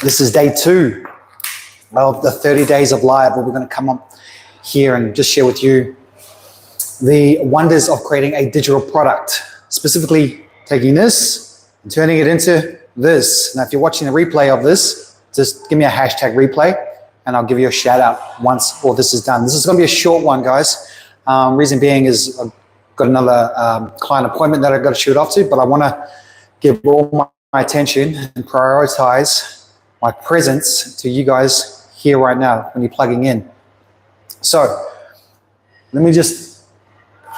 This is day 2 of the 30 days of live, where we're going to come up here and just share with you the wonders of creating a digital product, specifically taking this and turning it into this. Now, if you're watching the replay of this, just give me a hashtag replay and I'll give you a shout out once all this is done. This is going to be a short one, guys. Reason being is I've got another client appointment that I've got to shoot off to, but I want to give all my attention and prioritize my presence to you guys here right now when you're plugging in. So let me just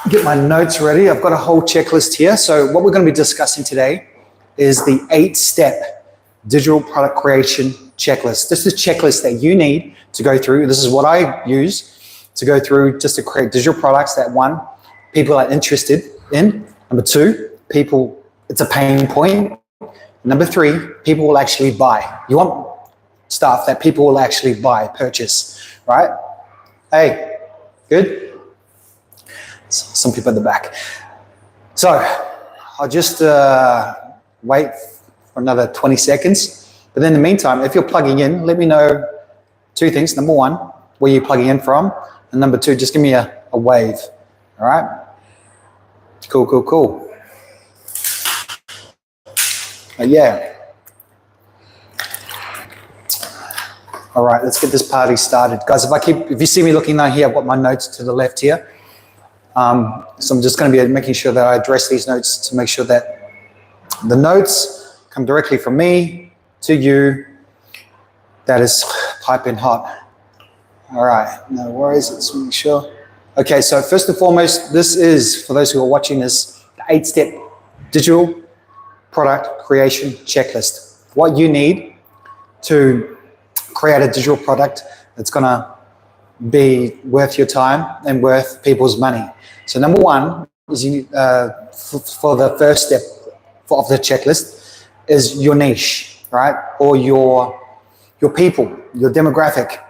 get my notes ready. I've got a whole checklist here. So what we're going to be discussing today is the 8-step digital product creation checklist. This is a checklist that you need to go through. This is what I use to go through just to create digital products that, one, people are interested in. Number 2, people, it's a pain point. Number 3, people will actually buy. You want stuff that people will actually buy, purchase, right? Hey, good? Some people at the back. So I'll just wait for another 20 seconds. But in the meantime, if you're plugging in, let me know 2 things. Number 1, where you're plugging in from. And number 2, just give me a wave, all right? Cool. Yeah. All right, let's get this party started. Guys, if you see me looking down here, I've got my notes to the left here. So I'm just going to be making sure that I address these notes to make sure that the notes come directly from me to you. That is piping hot. All right, no worries. Let's make sure. Okay, so first and foremost, this is, for those who are watching this, the 8-step digital product creation checklist. What you need to create a digital product that's going to be worth your time and worth people's money. So number 1 is for the first step of the checklist is your niche, right? Or your people, your demographic.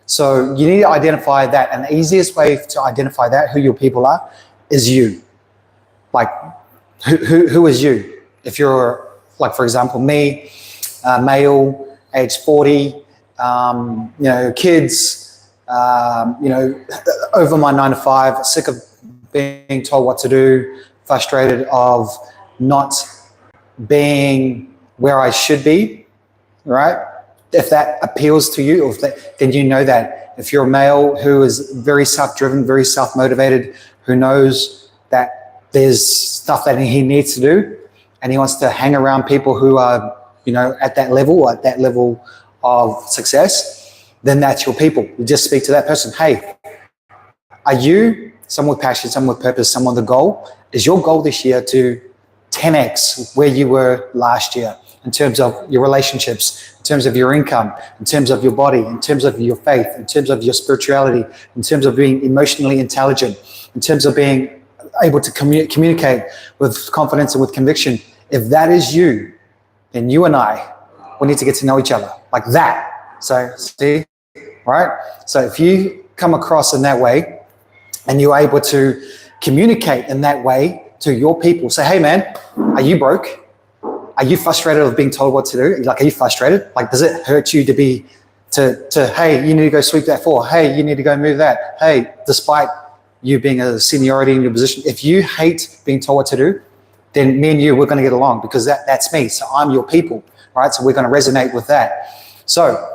So you need to identify that, and the easiest way to identify that, who your people are, is you. Like, who is you? If you're, like, for example, me, male, age 40, kids, over my 9 to 5, sick of being told what to do, frustrated of not being where I should be, right? If that appeals to you, then you know that. If you're a male who is very self-driven, very self-motivated, who knows that there's stuff that he needs to do, and he wants to hang around people who are, at that level, or at that level of success, then that's your people. You just speak to that person. Hey, are you someone with passion, someone with purpose, someone with a goal? Is your goal this year to 10x where you were last year in terms of your relationships, in terms of your income, in terms of your body, in terms of your faith, in terms of your spirituality, in terms of being emotionally intelligent, in terms of being able to communicate with confidence and with conviction? If that is you, then you and I will need to get to know each other like that. So, see, right? So if you come across in that way and you're able to communicate in that way to your people, say, hey man, are you broke? Are you frustrated of being told what to do? Like, are you frustrated? Like, does it hurt you to hey, you need to go sweep that floor. Hey, you need to go move that. Hey, despite you being a seniority in your position, if you hate being told what to do, then me and you, we're going to get along, because that's me. So I'm your people, right? So we're going to resonate with that. So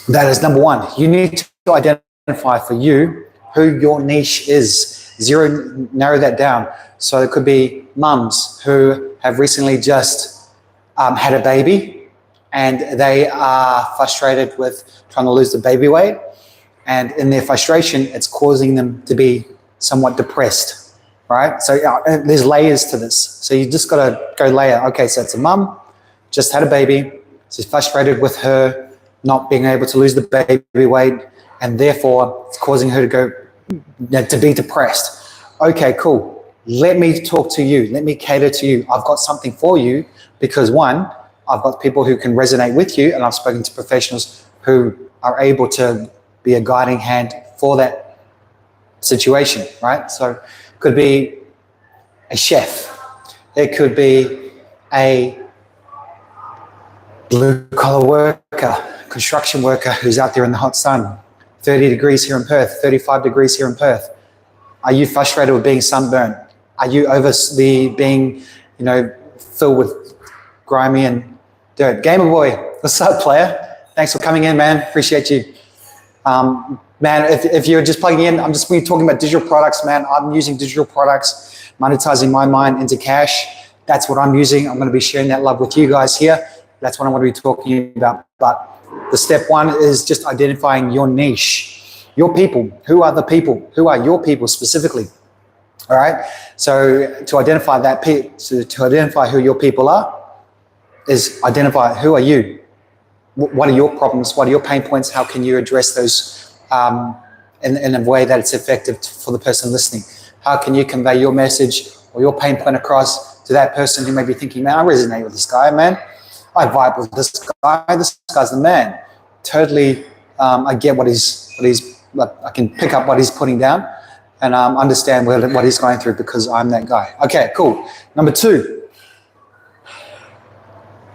that is number 1. You need to identify for you who your niche is. Narrow that down. So it could be mums who have recently just had a baby, and they are frustrated with trying to lose the baby weight. And in their frustration, it's causing them to be somewhat depressed. Right? So there's layers to this. So you just got to go layer. Okay, so it's a mum, just had a baby. She's frustrated with her not being able to lose the baby weight, and therefore it's causing her to be depressed. Okay, cool. Let me talk to you. Let me cater to you. I've got something for you, because 1, I've got people who can resonate with you, and I've spoken to professionals who are able to be a guiding hand for that situation, right? So could be a chef. It could be a blue-collar worker, construction worker who's out there in the hot sun, 30 degrees here in Perth, 35 degrees here in Perth. Are you frustrated with being sunburned? Are you being, filled with grimy and dirt? Gamer Boy, what's up, player? Thanks for coming in, man. Appreciate you. Man, if you're just plugging in, I'm just talking about digital products, man. I'm using digital products, monetizing my mind into cash. That's what I'm using. I'm going to be sharing that love with you guys here. That's what I'm going to be talking about. But the step one is just identifying your niche, your people. Who are the people? Who are your people specifically? All right. So to identify that, to identify who your people are, is identify who are you. What are your problems? What are your pain points? How can you address those in a way that it's effective for the person listening? How can you convey your message or your pain point across to that person who may be thinking, man, I resonate with this guy, man. I vibe with this guy. This guy's the man. Totally, I get what he's I can pick up what he's putting down and understand what he's going through because I'm that guy. Okay, cool. Number two.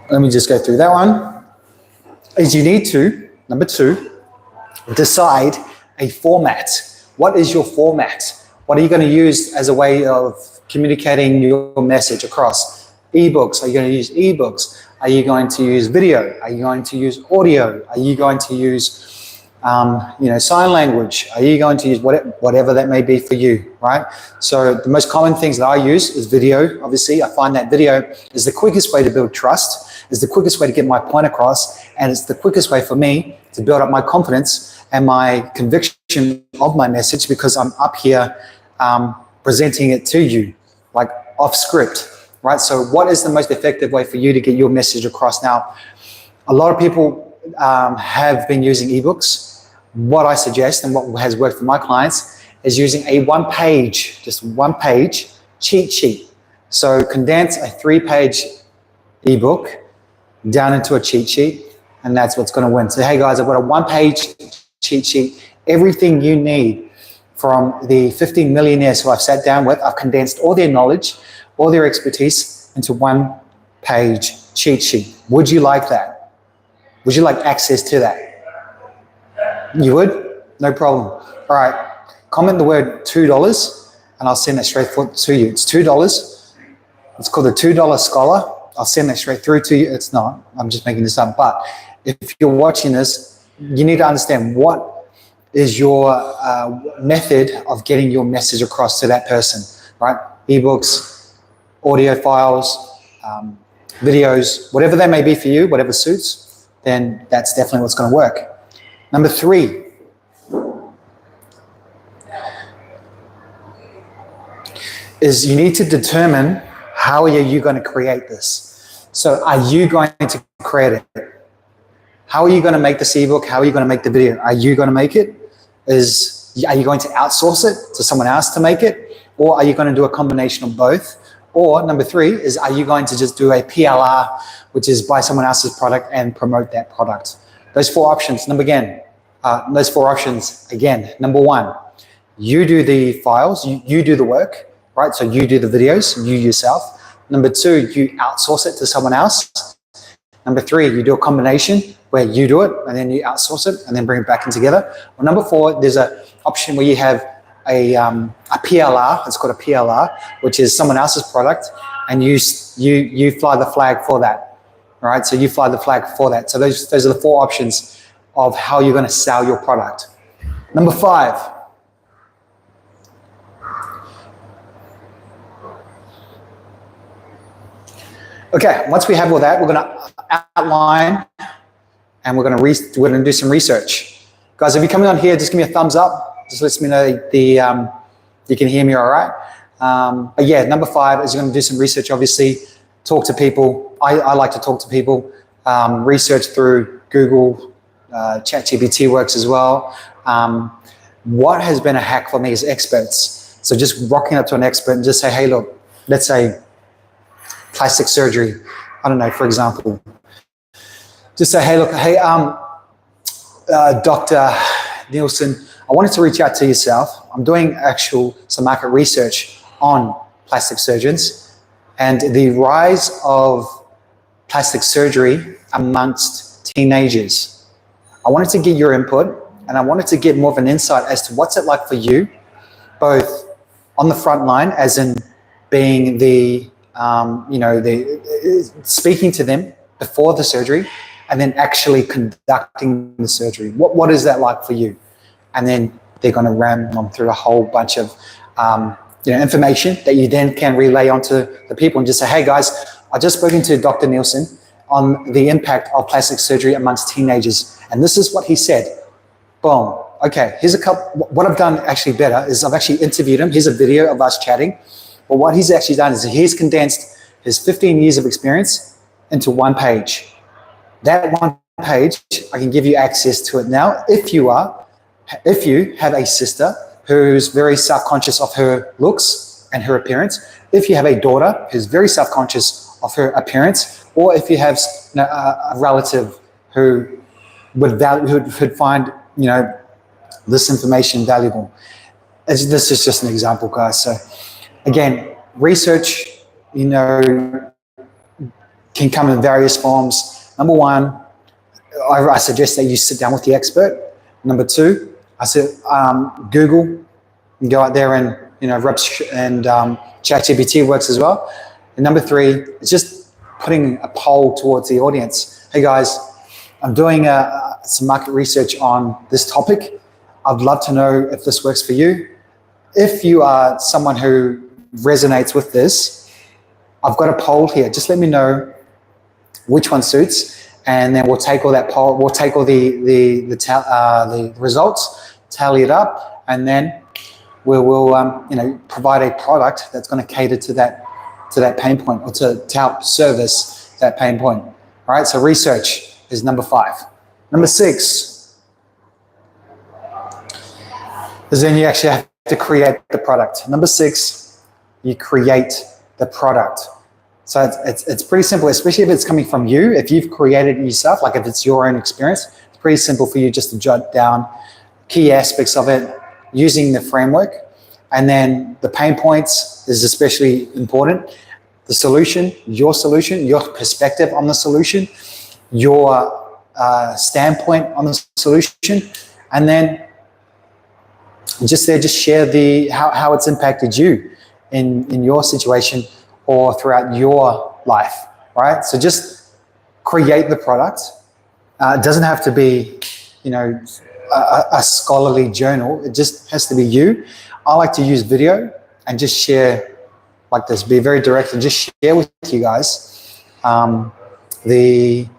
Let me just go through that one. Is you need to, number two, decide a format. What is your format? What are you going to use as a way of communicating your message across? Ebooks, are you going to use ebooks? Are you going to use video? Are you going to use audio? Are you going to use, sign language? Are you going to use whatever that may be for you, right? So the most common things that I use is video. Obviously, I find that video is the quickest way to build trust, is the quickest way to get my point across, and it's the quickest way for me to build up my confidence and my conviction of my message because I'm up here presenting it to you, like off script. Right, so what is the most effective way for you to get your message across? Now, a lot of people have been using ebooks. What I suggest and what has worked for my clients is using a just one page cheat sheet. So condense a 3-page ebook down into a cheat sheet, and that's what's going to win. So, hey guys, I've got a 1-page cheat sheet. Everything you need from the 15 millionaires who I've sat down with, I've condensed all their knowledge, all their expertise into 1-page cheat sheet. Would you like that? Would you like access to that? You would? No problem. All right. Comment the word $2 and I'll send that straight to you. It's $2. It's called the $2 Scholar. I'll send that straight through to you. It's not. I'm just making this up. But if you're watching this, you need to understand what is your method of getting your message across to that person, right? Ebooks, audio files, videos, whatever that may be for you, whatever suits, then that's definitely what's going to work. Number 3, is you need to determine how are you going to create this. So are you going to create it? How are you going to make this ebook? How are you going to make the video? Are you going to make it? Are you going to outsource it to someone else to make it? Or are you going to do a combination of both? Or number 3 is, are you going to just do a PLR, which is buy someone else's product and promote that product? Those 4 options, number 1, you do the files, you do the work, right? So you do the videos, you yourself. Number 2, you outsource it to someone else. Number 3, you do a combination where you do it and then you outsource it and then bring it back in together. Or number 4, there's an option where you have a PLR, it's called a PLR, which is someone else's product, and you fly the flag for that, all right? So you fly the flag for that. So those are the 4 options of how you're going to sell your product. Number 5. Okay, once we have all that, we're going to outline and we're going to do some research. Guys, if you're coming on here, just give me a thumbs up. Just lets me know you can hear me all right. But yeah, number 5 is you're going to do some research, obviously. Talk to people. I like to talk to people. Research through Google. ChatGPT works as well. What has been a hack for me is experts. So just rocking up to an expert and just say, hey, look, let's say plastic surgery. I don't know, for example. Just say, hey, look, hey, Dr. Nielsen, I wanted to reach out to yourself. I'm doing some market research on plastic surgeons and the rise of plastic surgery amongst teenagers. I wanted to get your input, and I wanted to get more of an insight as to what's it like for you, both on the front line, as in being the, speaking to them before the surgery, and then actually conducting the surgery. What is that like for you? And then they're going to ram on through a whole bunch of information that you then can relay onto the people and just say, hey guys, I just spoken to Dr. Nielsen on the impact of plastic surgery amongst teenagers. And this is what he said. Boom. Okay, here's a couple. What I've done actually better is I've actually interviewed him. Here's a video of us chatting. But what he's actually done is he's condensed his 15 years of experience into one page. That one page, I can give you access to it now. If you have a sister who's very self-conscious of her looks and her appearance, if you have a daughter who's very self-conscious of her appearance, or if you have a relative who would find this information valuable. This is just an example, guys. So again, research, can come in various forms. Number one, I suggest that you sit down with the expert. Number two, I said Google, and go out there and ChatGPT works as well. And number three, it's just putting a poll towards the audience. Hey guys, I'm doing some market research on this topic. I'd love to know if this works for you. If you are someone who resonates with this, I've got a poll here. Just let me know which one suits, and then we'll take all that poll. We'll take all the results, tally it up, and then we'll provide a product that's going to cater to that pain point, or to help service that pain point. All right. So research is number 5. Number 6 is then you actually have to create the product. Number 6, you create the product. So it's pretty simple, especially if it's coming from you. If you've created it yourself, like if it's your own experience, it's pretty simple for you just to jot down key aspects of it using the framework. And then the pain points is especially important. The solution, your perspective on the solution, your standpoint on the solution, and then just share how it's impacted you in your situation or throughout your life, right? So just create the product. It doesn't have to be, a scholarly journal. It just has to be you. I like to use video and just share like this, be very direct and just share with you guys the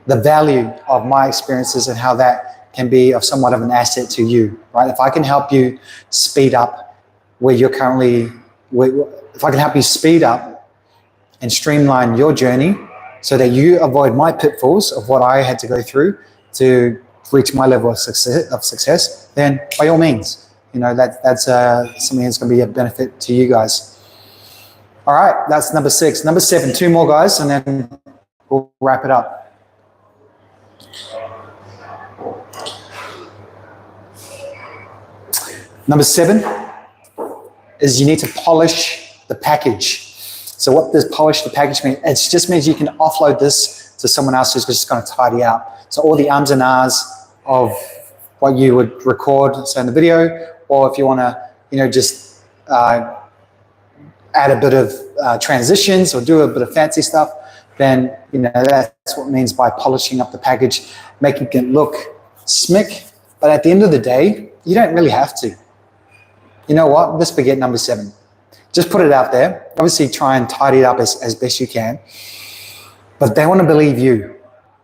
value of my experiences and how that can be of somewhat of an asset to you, right? If I can help you speed up where you're currently, if I can help you speed up and streamline your journey so that you avoid my pitfalls of what I had to go through to reach my level of success, then by all means, that's something that's going to be a benefit to you guys. All right, that's number 6. Number 7, 2 more guys, and then we'll wrap it up. Number 7 is you need to polish the package. So what does polish the package mean? It just means you can offload this to someone else who's just going to tidy out. So all the ums and ahs of what you would record, say in the video, or if you want to, just add a bit of transitions or do a bit of fancy stuff, then, that's what it means by polishing up the package, making it look smick. But at the end of the day, you don't really have to. You know what? Let's forget number 7. Just put it out there. Obviously, try and tidy it up as best you can. But they want to believe you.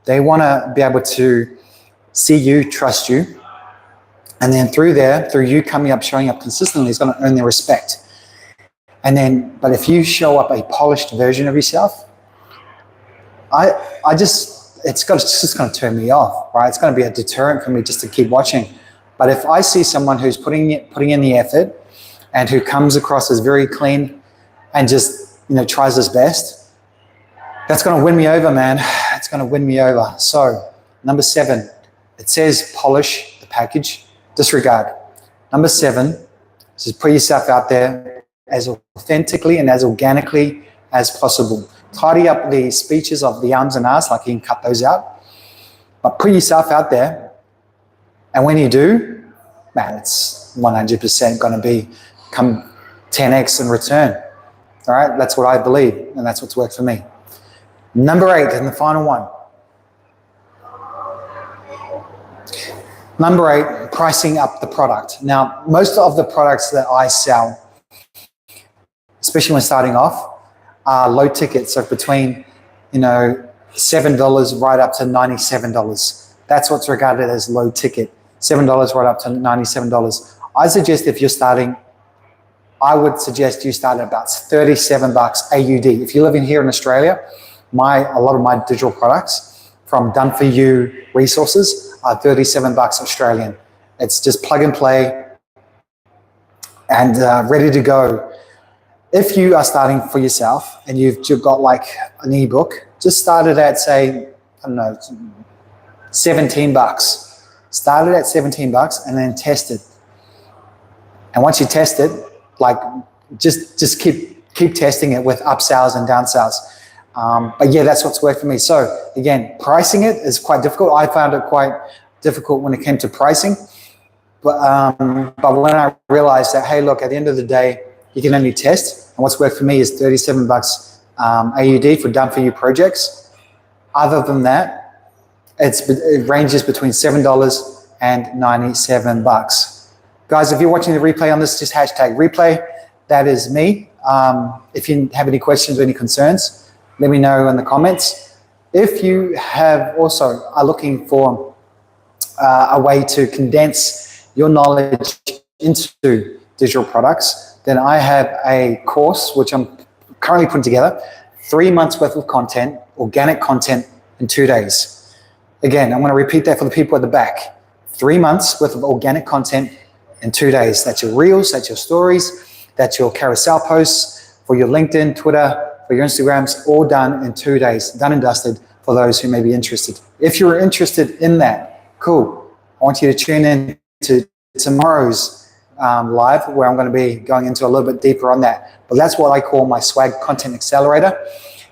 They want to be able to see you, trust you. And then through you coming up, showing up consistently, is going to earn their respect. And then, but if you show up a polished version of yourself, it's just going to turn me off, right? It's going to be a deterrent for me just to keep watching. But if I see someone who's putting in the effort and who comes across as very clean and just, tries his best, that's going to win me over, man. It's going to win me over. So, number 7, it says polish the package, disregard. Number 7, just put yourself out there as authentically and as organically as possible. tidy up the speeches of the ums and ahs, like you can cut those out, but put yourself out there. And when you do, man, it's 100% going to come 10x in return. All right, that's what I believe, and that's what's worked for me. Number 8, and the final one. Number 8, pricing up the product. Now, most of the products that I sell, especially when starting off, are low ticket, so between, $7 right up to $97. That's what's regarded as low ticket. $7 right up to $97. I suggest if you're starting, I would suggest you start at about $37 AUD. If you're living here in Australia, a lot of my digital products from Done For You resources are $37 Australian. It's just plug and play and ready to go. If you are starting for yourself and you've got like an ebook, just start it at, say, I don't know, $17. Start it at $17 and then test it. And once you test it, like just keep testing it with upsells and downsales. But yeah, that's what's worked for me. So again, pricing it is quite difficult. I found it quite difficult when it came to pricing. But when I realized that, hey, look, at the end of the day, you can only test. And what's worked for me is $37 AUD for Done For You projects. Other than that, it ranges between $7 and $97. Guys, if you're watching the replay on this, just hashtag replay. That is me. If you have any questions or any concerns, let me know in the comments. If you are looking for a way to condense your knowledge into digital products, then I have a course which I'm currently putting together, 3 months worth of content, organic content in 2 days. Again, I'm going to repeat that for the people at the back. 3 months worth of organic content in 2 days. That's your reels, that's your stories, that's your carousel posts for your LinkedIn, Twitter, for your Instagrams, all done in 2 days, done and dusted for those who may be interested. If you're interested in that, cool. I want you to tune in to tomorrow's live where I'm going to be going into a little bit deeper on that. But that's what I call my swag content accelerator.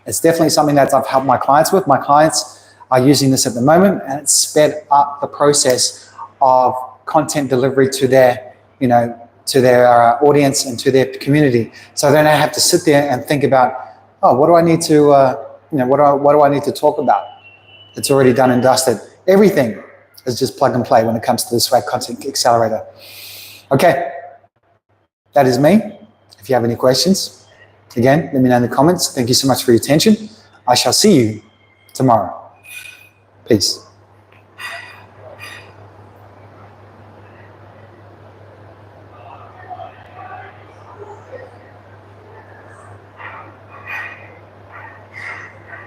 It's definitely something that I've helped my clients with. My clients are using this at the moment, and it's sped up the process of content delivery to their, audience and to their community. So then I have to sit there and think about, what do I need to, what do I need to talk about? It's already done and dusted. Everything is just plug and play when it comes to the Swag Content Accelerator. Okay, that is me. If you have any questions, again, let me know in the comments. Thank you so much for your attention. I shall see you tomorrow. Peace.